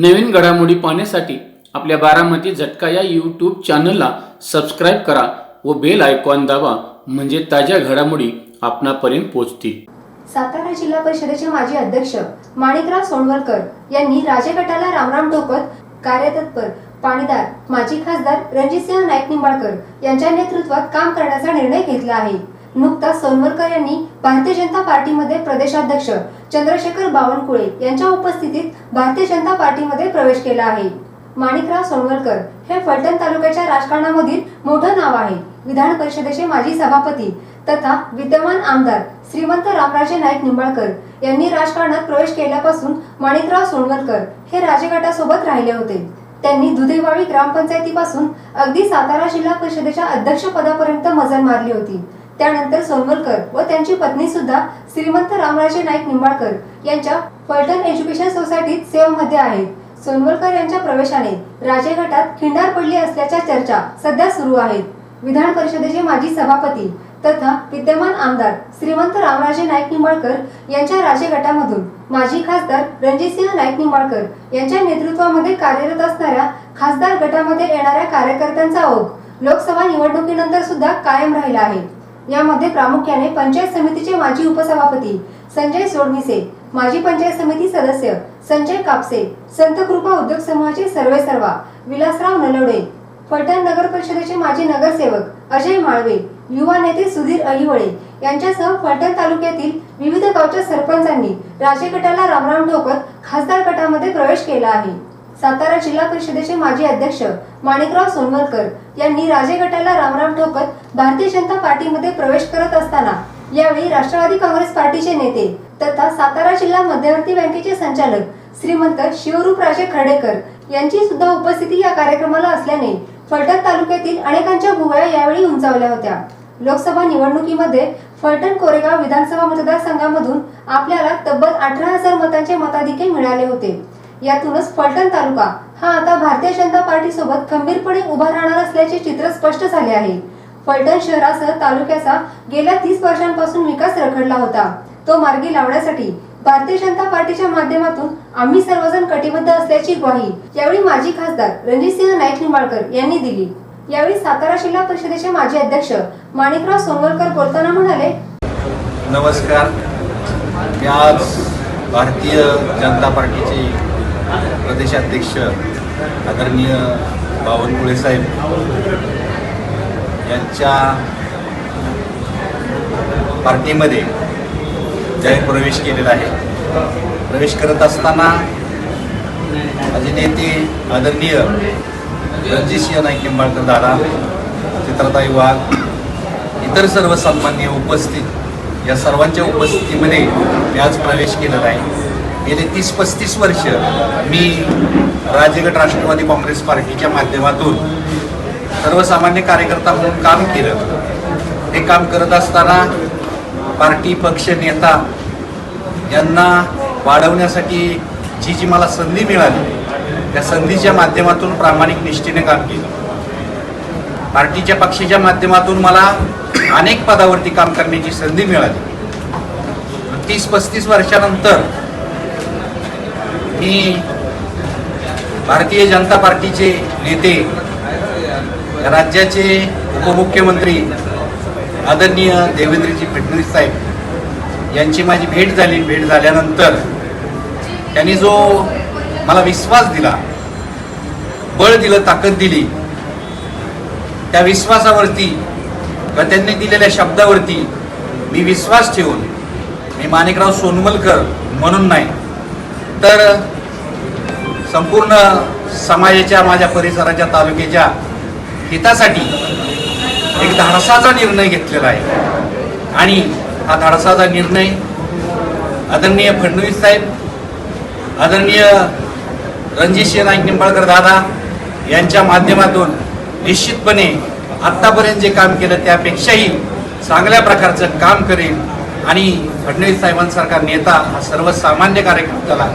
नवीन घडामोडी पाहण्यासाठी आपल्या बारामती झटका या यूट्यूब चॅनलला सबस्क्राईब करा व बेल आयकॉन दाबा, म्हणजे ताज्या घडामोडी आपणापर्यंत पोहोचतील। सातारा जिल्हा परिषदेचे माजी अध्यक्ष माणिकराव सोनवलकर यांनी राजे गटाला रामराम ठोकत कार्यतत्पर पाणीदार माजी खासदार रणजितसिंह नाईक निंबाळकर यांच्या नेतृत्वात काम करण्याचा निर्णय घेतला आहे। नुकताच सोनवलकर यांनी भारतीय जनता पार्टीमध्ये प्रदेशाध्यक्ष चंद्रशेखर बावनकुळे यांच्या उपस्थितीत भारतीय जनता पार्टीमध्ये प्रवेश केला आहे। माणिकराव सोनवलकर हे फलटण तालुक्याच्या राजकारणामधील मोठं नाव आहे। विधान परिषदेचे माजी सभापती तथा विद्यमान आमदार श्रीमंत रामराजे नाईक निंबाळकर यांनी राजकारणात प्रवेश केल्यापासून माणिकराव सोनवलकर हे राजे गटासोबत राहिले होते। त्यांनी दुधेवाडी ग्रामपंचायतीपासून अगदी सातारा जिल्हा परिषदेच्या अध्यक्ष पदापर्यंत मजल मारली होती। त्यानंतर सोनवलकर व त्यांची पत्नी सुद्धा श्रीमंत रामराजे नाईक निंबाळकर यांच्या फलटण एज्युकेशन सोसायटीत सेवेमध्ये आहेत। सोनवलकर यांच्या प्रवेशाने राजे गटात खिंडार पडली असल्याच्या चर्चा सध्या सुरू आहेत। विधान परिषदेचे माजी सभापती तथा विद्यमान आमदार श्रीमंत रामराजे नाईक निंबाळकर यांच्या राजे गटामधून माजी खासदार रणजितसिंह नाईक निंबाळकर यांच्या नेतृत्वामध्ये कार्यरत असणाऱ्या खासदार गटामध्ये येणाऱ्या कार्यकर्त्यांचा ओघ लोकसभा निवडणुकीनंतर सुद्धा कायम राहिला आहे। यामध्ये प्रामुख्याने पंचायत समितीचे माजी उपसभापती संजय सोडमिसे, माजी पंचायत समिती सदस्य संजय कापसे, संत कृपा उद्योग समूहाचे सर्वेसर्वा विलासराव नलवडे, फलटण नगर परिषदेचे माजी नगरसेवक अजय माळवे, युवा नेते सुधीर अहिवळे यांच्यासह फलटण तालुक्यातील विविध गावच्या सरपंचांनी राजे गटाला रामराम ठोकत खासदार गटामध्ये प्रवेश केला आहे। सातारा जिल्हा परिषदेचे माजी अध्यक्ष माणिकराव सोनवलकर यांनी राजे गटाला रामराम ठोकत भारतीय जनता पार्टीमध्ये प्रवेश करत असताना यावेळी राष्ट्रवादी काँग्रेस पार्टीचे नेते तथा सातारा जिल्हा मध्यवर्ती बँकेचे संचालक श्रीमंत शिवरूपराजे खर्डेकर यांची सुद्धा उपस्थिती या कार्यक्रमाला असल्याने फलटण तालुक्यातील अनेकांच्या भुवया यावेळी उंचावल्या होत्या। लोकसभा निवडणुकीमध्ये फलटण कोरेगाव विधानसभा मतदारसंघामधून आपल्याला तब्बल 18,000 मतांचे मताधिक्य मिळाले होते। यातूनच फलटण तालुका हा आता भारतीय जनता पार्टी सोबत खंबीरपणे उभा राहणार असल्याचे चित्र स्पष्ट झाले आहे। फलटण शहरासह तालुक्याचा गेल्या 30 वर्षांपासून विकास रखडला होता। तो मार्गी लावण्यासाठी भारतीय जनता पार्टीच्या माध्यमातून आम्ही सर्वजण कटिबद्ध असल्याची ग्वाही यावेळी माजी खासदार रणजितसिंह नाईक निंबाळकर यांनी दिली। यावेळी सातारा जिल्हा परिषदेचे माजी अध्यक्ष माणिकराव सोनवलकर बोलताना म्हणाले, नमस्कार। मी आज भारतीय जनता पार्टीचे प्रदेशाध्यक्ष आदरणीय बावनकुळे साहेब यांच्या पार्टीमध्ये जाहीर प्रवेश केलेला आहे। प्रवेश करत असताना माझे नेते आदरणीय रणजितसिंह नाईक निंबाळकर दादा, चित्रताई वाघ, इतर सर्व सन्माननीय उपस्थित या सर्वांच्या उपस्थितीमध्ये मी आज प्रवेश केलेला आहे। गेले 30-35 वर्ष मी राजेगट राष्ट्रवादी काँग्रेस पार्टीच्या माध्यमातून सर्वसामान्य कार्यकर्ता म्हणून काम केलं। हे काम करत असताना पार्टी पक्ष नेता यांना वाढवण्यासाठी जी मला संधी मिळाली त्या संधीच्या माध्यमातून प्रामाणिक निष्ठेने काम केलं। पार्टीच्या पक्षाच्या माध्यमातून मला अनेक पदावरती काम करण्याची संधी मिळाली। 30-35 वर्षानंतर मी भारतीय जनता पार्टीचे नेते, राज्याचे उपमुख्यमंत्री आदरणीय देवेंद्रजी फडणवीस साहेब यांची माझी भेट झाली। भेट झाल्यानंतर त्यांनी जो मला विश्वास दिला, बळ दिलं, ताकद दिली, त्या विश्वासावरती व त्यांनी दिलेल्या शब्दावरती मी विश्वास ठेवून मी माणिकराव सोनवलकर म्हणून नाही तर संपूर्ण समाजाच्या, माझ्या परिसराच्या, तालुक्याच्या हितासाठी एक धाडसाचा निर्णय घेतलेला आहे। आणि हा धाडसाचा निर्णय आदरणीय फडणवीस साहेब, आदरणीय रणजितसिंह नाईक निंबाळकर दादा यांच्या माध्यमातून निश्चितपणे आत्तापर्यंत जे काम केलं त्यापेक्षाही चांगल्या प्रकारचं काम करेल। आणि फडणवीस साहेबांसारखा नेता हा सर्वसामान्य कार्यकर्त्याला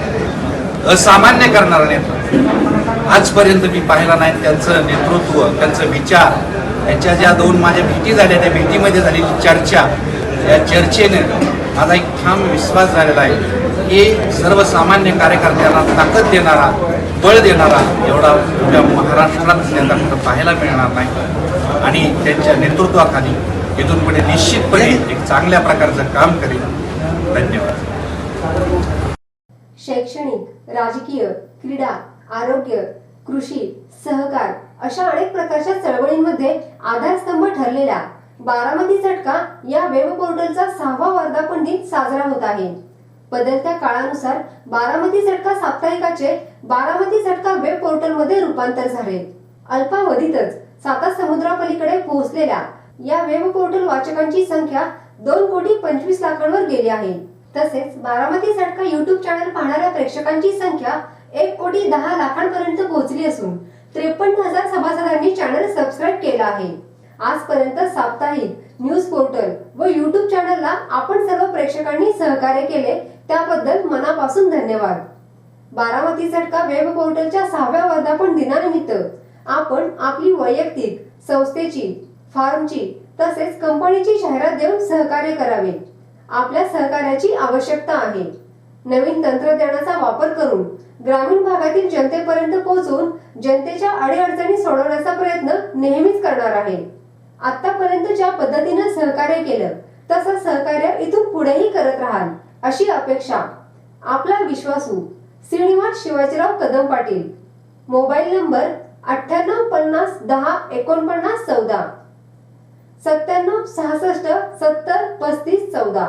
असामान्य करणारा नेता आजपर्यंत मी पाहिला नाही। त्यांचं नेतृत्व, त्यांचं विचार, त्यांच्या ज्या 2 माझ्या भेटी झाल्या त्या भेटीमध्ये झालेली चर्चा, या चर्चेने माझा एक ठाम विश्वास झालेला आहे की सर्वसामान्य कार्यकर्त्यांना ताकद देणारा बळ देणारा एवढा उद्या महाराष्ट्रात नेता कुठं पाहायला मिळणार नाही आणि त्यांच्या नेतृत्वाखाली इथून पुढे निश्चितपणे एक चांगल्या प्रकारचं काम करेल. धन्यवाद. शैक्षणिक, राजकीय, क्रीडा, आरोग्य, कृषी, सहकार अशा अनेक प्रकारच्या चळवळींमध्ये आधारस्तंभ ठरलेला बारामती झटका या वेब पोर्टलचा 6वा वर्धापन दिन साजरा होत आहे. बदलत्या काळानुसार बारामती झटका साप्ताहिकाचे बारामती झटका वेब पोर्टलमध्ये रूपांतर झाले. अल्पावधीतच साता समुद्रापलीकडे पोहोचलेल्या या वेब पोर्टल वाचकांची संख्या 2,25,00,000 गेली आहे. तसेच बारामती झटका युट्यूब चॅनल पाहणाऱ्या प्रेक्षकांची संख्या 1,10,00,000 पर्यंत पोहोचली असून 53,000 सभासदांनी चॅनल सबस्क्राईब केला आहे. आजपर्यंत साप्ताहिक न्यूज पोर्टल व युट्यूब चॅनलला आपण सर्व प्रेक्षकांनी सहकार्य केले त्याबद्दल मनापासून धन्यवाद. बारामती झटका वेब पोर्टलच्या 6व्या वर्धापन दिनानिमित्त आपण आपली वैयक्तिक, संस्थेची, फार्मची तसेच कंपनीची जाहिरात देऊन सहकार्य करावे. आपल्या सहकार्याची आवश्यकता आहे. नवीन तंत्रज्ञानाचा वापर करून ग्रामीण भागातील जनतेपर्यंत पोहोचून जनतेच्या अडीअडचणी सोडवण्याचा प्रयत्न नेहमीच करणार आहे. आतापर्यंत ज्या पद्धतीने सहकार्य केलं तसं सहकार्य इथून पुढेही करत राहाल अशी अपेक्षा. आपला विश्वासू श्रीनिवास शिवाजीराव कदम पाटील. Mobile number 98 50 10 49 14 97 66 70 35 14.